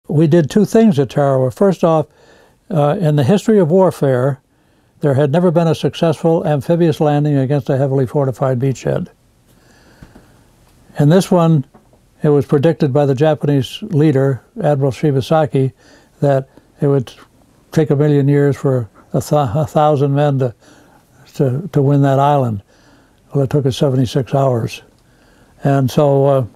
We did two things at Tawara. First off, in the history of warfare, there had never been a successful amphibious landing against a heavily fortified beachhead. In this one, it was predicted by the Japanese leader, Admiral Shibasaki, that it would take 1,000,000 years for 1,000 men to win that island. Well, it took us 76 hours. And so...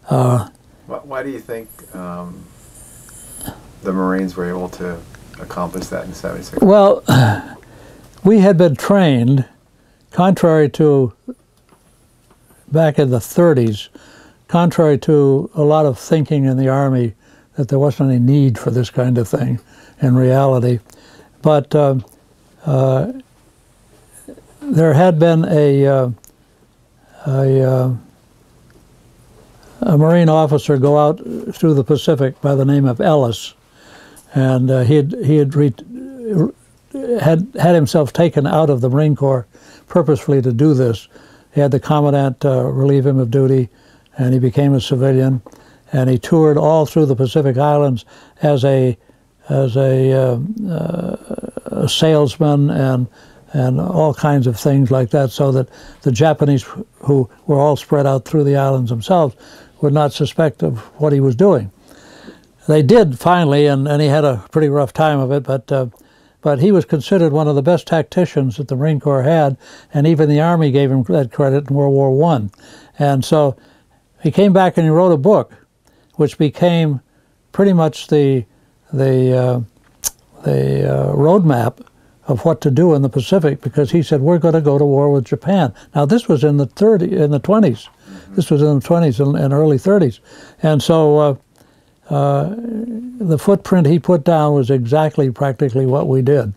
why do you think the Marines were able to accomplish that in 76 hours? Well, we had been trained, contrary to back in the 30s, contrary to a lot of thinking in the Army, that there wasn't any need for this kind of thing in reality. But there had been a Marine officer go out through the Pacific by the name of Ellis, and he had himself taken out of the Marine Corps purposefully to do this. He had the commandant relieve him of duty, and he became a civilian, and he toured all through the Pacific Islands as a salesman and all kinds of things like that, so that the Japanese, who were all spread out through the islands themselves, would not suspect of what he was doing. They did finally, and he had a pretty rough time of it, but he was considered one of the best tacticians that the Marine Corps had, and even the Army gave him that credit in World War I. And so he came back and he wrote a book, which became pretty much the roadmap of what to do in the Pacific, because he said, we're going to go to war with Japan. Now, this was in the 20s. This was in the 20s and early 30s. And so the footprint he put down was exactly practically what we did.